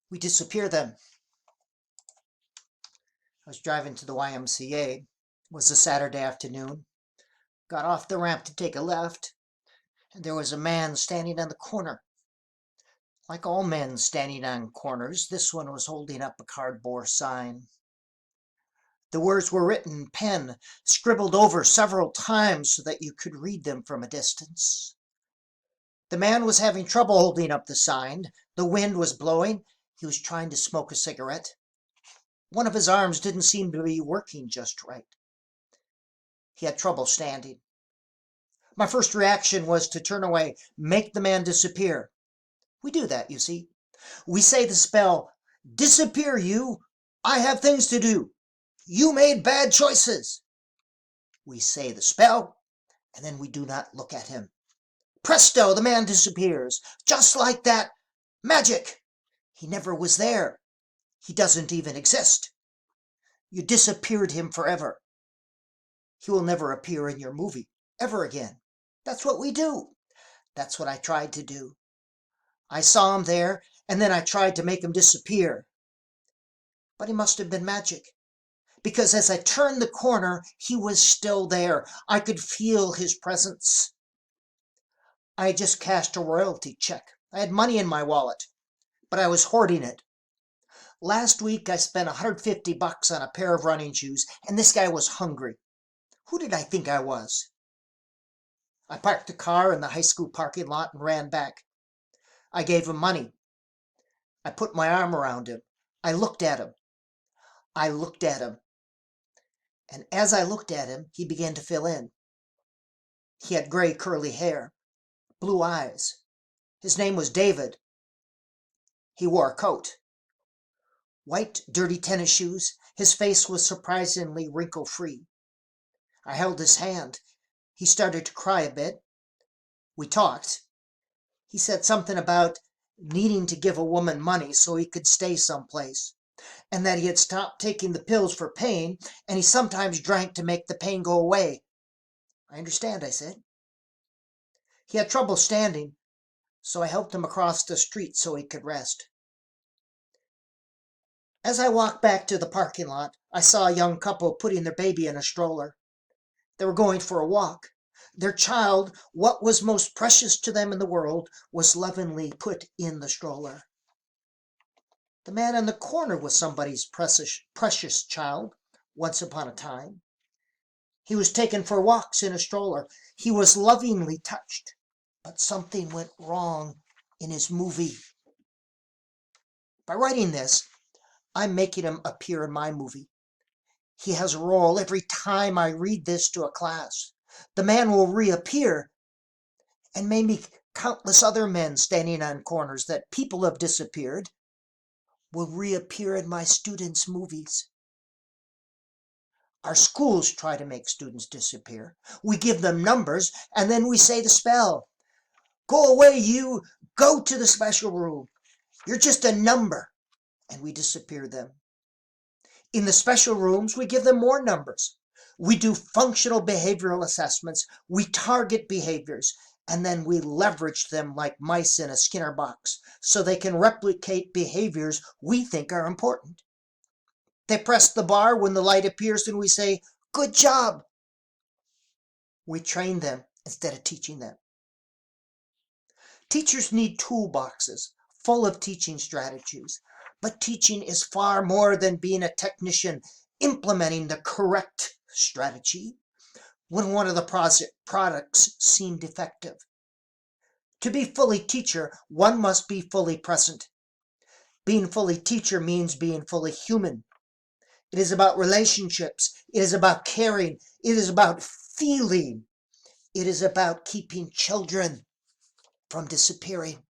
We disappear them. I was driving to the YMCA. It was a Saturday afternoon. Got off the ramp to take a left, and there was a man standing on the corner. Like all men standing on corners, this one was holding up a cardboard sign. The words were written in pen, scribbled over several times so that you could read them from a distance. The man was having trouble holding up the sign. The wind was blowing. He was trying to smoke a cigarette. One of his arms didn't seem to be working just right. He had trouble standing. My first reaction was to turn away, make the man disappear. We do that, you see. We say the spell, "Disappear, you. I have things to do. You made bad choices." We say the spell, and then we do not look at him. Presto, the man disappears. Just like that. Magic. He never was there. He doesn't even exist. You disappeared him forever. He will never appear in your movie, ever again. That's what we do. That's what I tried to do. I saw him there, and then I tried to make him disappear. But he must have been magic, because as I turned the corner, he was still there. I could feel his presence. I had just cashed a royalty check. I had money in my wallet, but I was hoarding it. Last week, I spent $150 on a pair of running shoes, and this guy was hungry. Who did I think I was? I parked the car in the high school parking lot and ran back. I gave him money. I put my arm around him. I looked at him. I looked at him. And as I looked at him, he began to fill in. He had gray curly hair, blue eyes. His name was David. He wore a coat. White, dirty tennis shoes. His face was surprisingly wrinkle-free. I held his hand. He started to cry a bit. We talked. He said something about needing to give a woman money so he could stay someplace, and that he had stopped taking the pills for pain, and he sometimes drank to make the pain go away. I understand, I said. He had trouble standing, so I helped him across the street so he could rest. As I walked back to the parking lot, I saw a young couple putting their baby in a stroller. They were going for a walk. Their child, what was most precious to them in the world, was lovingly put in the stroller. The man in the corner was somebody's precious child, once upon a time. He was taken for walks in a stroller. He was lovingly touched, but something went wrong in his movie. By writing this, I'm making him appear in my movie. He has a role every time I read this to a class. The man will reappear, and maybe countless other men standing on corners that people have disappeared will reappear in my students' movies. Our schools try to make students disappear. We give them numbers, and then we say the spell. Go away, you. Go to the special room. You're just a number. And we disappear them. In the special rooms, we give them more numbers. We do functional behavioral assessments. We target behaviors, and then we leverage them like mice in a Skinner box so they can replicate behaviors we think are important. They press the bar when the light appears and we say, "Good job." We train them instead of teaching them. Teachers need toolboxes full of teaching strategies, but teaching is far more than being a technician implementing the correct strategy when one of the products seemed defective. To be fully teacher, one must be fully present. Being fully teacher means being fully human. It is about relationships. It is about caring. It is about feeling. It is about keeping children from disappearing.